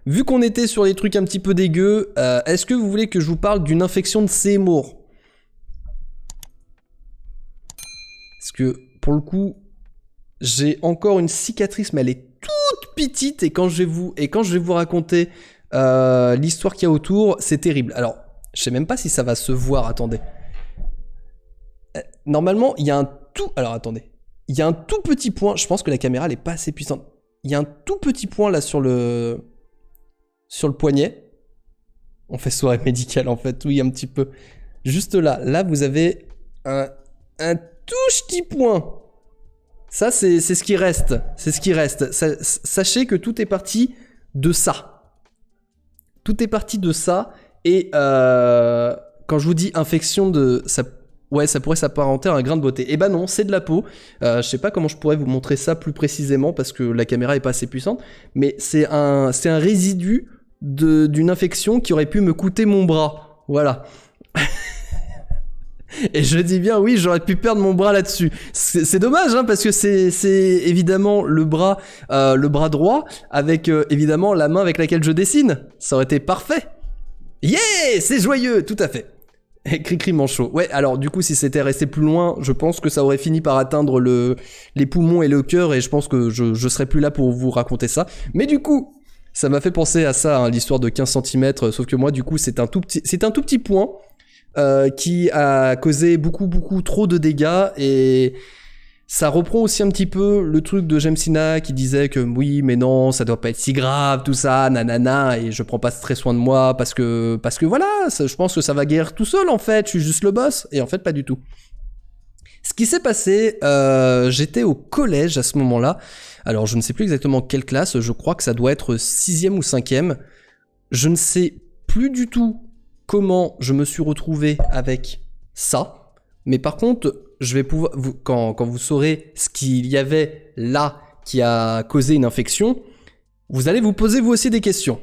vu qu'on était sur les trucs un petit peu dégueux, est-ce que vous voulez que je vous parle d'une infection de Seymour? Parce que, pour le coup, j'ai encore une cicatrice, mais elle est toute petite, et quand je vais vous raconter l'histoire qu'il y a autour, c'est terrible. Alors, je sais même pas si ça va se voir, attendez. Normalement, il y a un tout... Alors, attendez. Il y a un tout petit point, je pense que la caméra, elle est pas assez puissante. Il y a un tout petit point, là, sur le poignet. On fait soirée médicale, en fait, oui, un petit peu. Juste là. Là, vous avez un tout petit point. Ça, c'est ce qui reste. C'est ce qui reste. Sachez que tout est parti de ça. Tout est parti de ça. Et quand je vous dis infection de... ça pourrait s'apparenter à un grain de beauté. Eh ben non, c'est de la peau. Je sais pas comment je pourrais vous montrer ça plus précisément parce que la caméra est pas assez puissante. Mais c'est un résidu d'une infection qui aurait pu me coûter mon bras. Voilà. Et je dis bien, oui, j'aurais pu perdre mon bras là-dessus. C'est dommage, hein, parce que c'est évidemment le bras droit avec évidemment la main avec laquelle je dessine. Ça aurait été parfait. Yeah, c'est joyeux, tout à fait. Et cri-cri manchot. Ouais, alors du coup, si c'était resté plus loin, je pense que ça aurait fini par atteindre les poumons et le cœur, et je pense que je serais plus là pour vous raconter ça. Mais du coup, ça m'a fait penser à ça, hein, l'histoire de 15 cm, sauf que moi, du coup, c'est un tout petit point. Qui a causé beaucoup trop de dégâts, et ça reprend aussi un petit peu le truc de Jemsina qui disait que oui mais non ça doit pas être si grave tout ça nanana, et je prends pas très soin de moi parce que voilà, je pense que ça va guérir tout seul en fait, je suis juste le boss, et en fait pas du tout. Ce qui s'est passé, j'étais au collège à ce moment-là, alors je ne sais plus exactement quelle classe, je crois que ça doit être 6e ou 5e, je ne sais plus du tout comment je me suis retrouvé avec ça, mais par contre, je vais pouvoir, quand vous saurez ce qu'il y avait là qui a causé une infection, vous allez vous poser vous aussi des questions.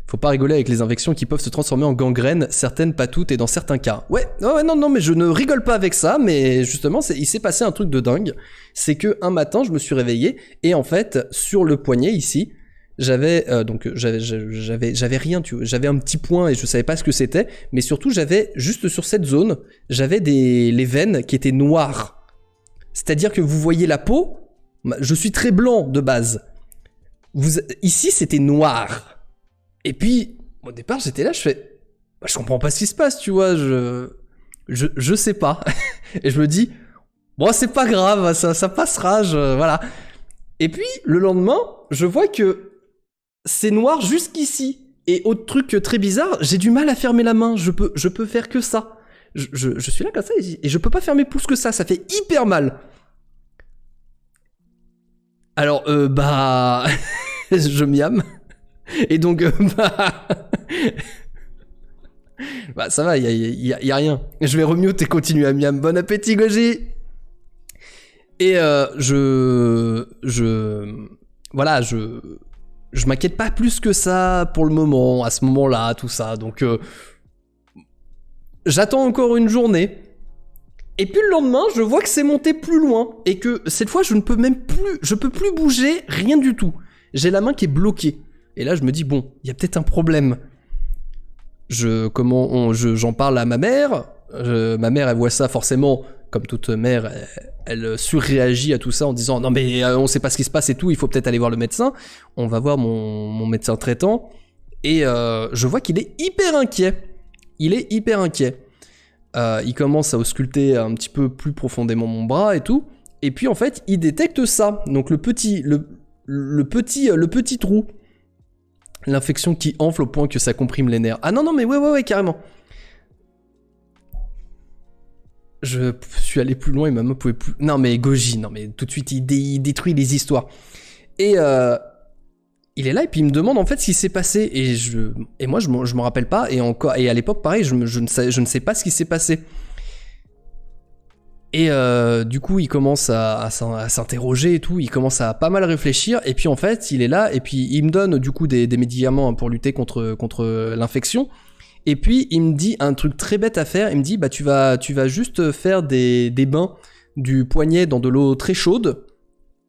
Faut pas rigoler avec les infections qui peuvent se transformer en gangrène, certaines pas toutes et dans certains cas. Ouais, non, mais je ne rigole pas avec ça, mais justement, il s'est passé un truc de dingue. C'est que un matin, je me suis réveillé et en fait, sur le poignet ici, j'avais rien, tu vois, j'avais un petit point et je savais pas ce que c'était, mais surtout j'avais juste sur cette zone, j'avais les veines qui étaient noires. C'est-à-dire que vous voyez la peau, je suis très blanc de base. Ici c'était noir. Et puis au départ j'étais là, je fais, je comprends pas ce qui se passe, tu vois, je sais pas. Et je me dis, bon c'est pas grave, ça passera, voilà. Et puis le lendemain, je vois que c'est noir jusqu'ici. Et autre truc très bizarre, j'ai du mal à fermer la main. Je peux faire que ça. Je suis là comme ça et je peux pas fermer plus que ça. Ça fait hyper mal. Alors, je miame. Et donc, bah, ça va, y a rien. Je vais remute et continuer à miam. Bon appétit, Goji. Et voilà, je m'inquiète pas plus que ça pour le moment, à ce moment-là, tout ça. Donc, j'attends encore une journée. Et puis le lendemain, je vois que c'est monté plus loin. Et que cette fois, je peux plus bouger, rien du tout. J'ai la main qui est bloquée. Et là, je me dis, bon, il y a peut-être un problème. J'en parle à ma mère. Ma mère, elle voit ça forcément, comme toute mère, elle surréagit à tout ça en disant non mais on sait pas ce qui se passe et tout, il faut peut-être aller voir le médecin. On va voir mon médecin traitant et je vois qu'il est hyper inquiet. Il commence à ausculter un petit peu plus profondément mon bras et tout, et puis en fait il détecte ça, donc le petit trou, l'infection qui enfle au point que ça comprime les nerfs. Ah non mais ouais carrément. Je suis allé plus loin et maman pouvait plus... Non mais Goji, non mais tout de suite il détruit les histoires. Et il est là et puis il me demande en fait ce qui s'est passé, et moi je m'en rappelle pas, et à l'époque pareil je ne sais pas ce qui s'est passé. Et du coup il commence à s'interroger et tout, il commence à pas mal réfléchir, et puis en fait il est là et puis il me donne du coup des médicaments pour lutter contre l'infection. Et puis il me dit un truc très bête à faire, il me dit bah tu vas juste faire des bains du poignet dans de l'eau très chaude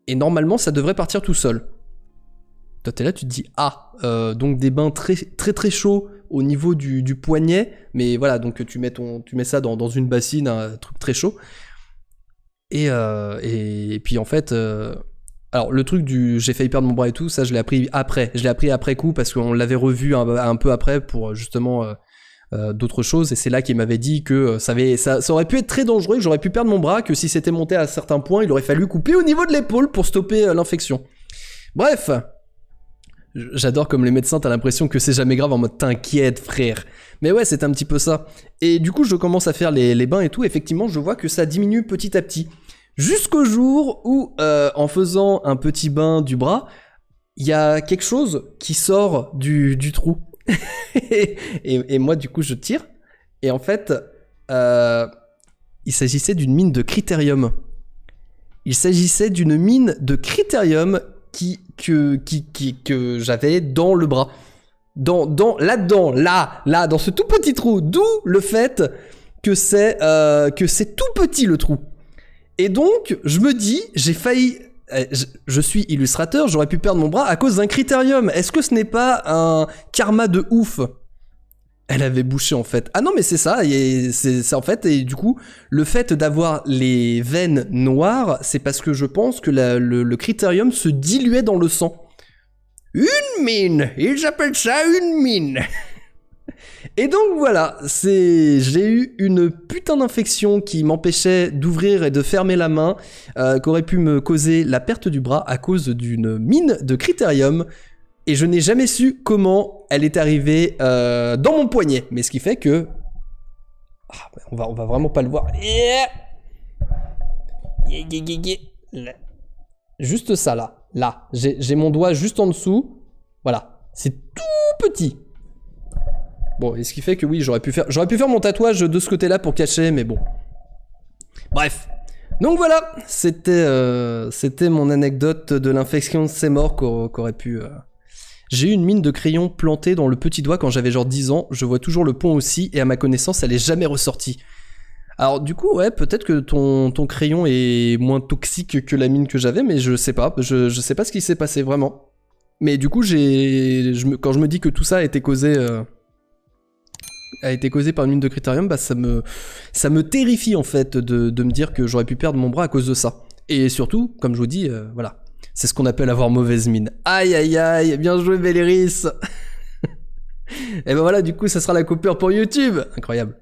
et normalement ça devrait partir tout seul. Toi, t'es là, tu te dis, ah, donc des bains très, très, très chauds au niveau du poignet, mais voilà, donc tu mets ça dans une bassine, un truc très chaud. Et puis en fait, alors le truc j'ai failli perdre mon bras et tout, ça je l'ai appris après coup parce qu'on l'avait revu un peu après pour justement d'autres choses, et c'est là qu'il m'avait dit que ça aurait pu être très dangereux, que j'aurais pu perdre mon bras, que si c'était monté à certains points, il aurait fallu couper au niveau de l'épaule pour stopper l'infection. Bref, j'adore comme les médecins, t'as l'impression que c'est jamais grave, en mode t'inquiète frère. Mais ouais, c'est un petit peu ça. Et du coup, je commence à faire les bains et tout, effectivement, je vois que ça diminue petit à petit. Jusqu'au jour où, en faisant un petit bain du bras, il y a quelque chose qui sort du trou. et moi, du coup, je tire. Et en fait, il s'agissait d'une mine de critérium. Il s'agissait d'une mine de critérium que j'avais dans le bras. Là-dedans, là, dans ce tout petit trou. D'où le fait que c'est tout petit le trou. Et donc, je me dis, j'ai failli... Je suis illustrateur, j'aurais pu perdre mon bras à cause d'un critérium. Est-ce que ce n'est pas un karma de ouf ? Elle avait bouché en fait. Ah non, mais c'est ça, c'est en fait, et du coup, le fait d'avoir les veines noires, c'est parce que je pense que le critérium se diluait dans le sang. Une mine, ils appellent ça une mine. Et donc voilà, j'ai eu une putain d'infection qui m'empêchait d'ouvrir et de fermer la main, qu'aurait pu me causer la perte du bras à cause d'une mine de critérium. Et je n'ai jamais su comment elle est arrivée dans mon poignet. Mais ce qui fait que... on va vraiment pas le voir. Juste ça, là. Là. J'ai mon doigt juste en dessous. Voilà. C'est tout petit. Bon, et ce qui fait que oui, j'aurais pu faire mon tatouage de ce côté-là pour cacher, mais bon. Bref. Donc voilà, c'était mon anecdote de l'infection de ces morts qu'aurait pu... J'ai eu une mine de crayon plantée dans le petit doigt quand j'avais genre 10 ans, je vois toujours le pont aussi, et à ma connaissance, elle est jamais ressortie. Alors du coup, ouais, peut-être que ton crayon est moins toxique que la mine que j'avais, mais je sais pas, je sais pas ce qui s'est passé vraiment. Mais du coup, quand je me dis que tout ça a été causé par une mine de critérium, bah ça me terrifie en fait de me dire que j'aurais pu perdre mon bras à cause de ça. Et surtout, comme je vous dis, voilà, c'est ce qu'on appelle avoir mauvaise mine. Aïe aïe aïe, bien joué Belleris. Et ben voilà, du coup ça sera la coupure pour YouTube. Incroyable.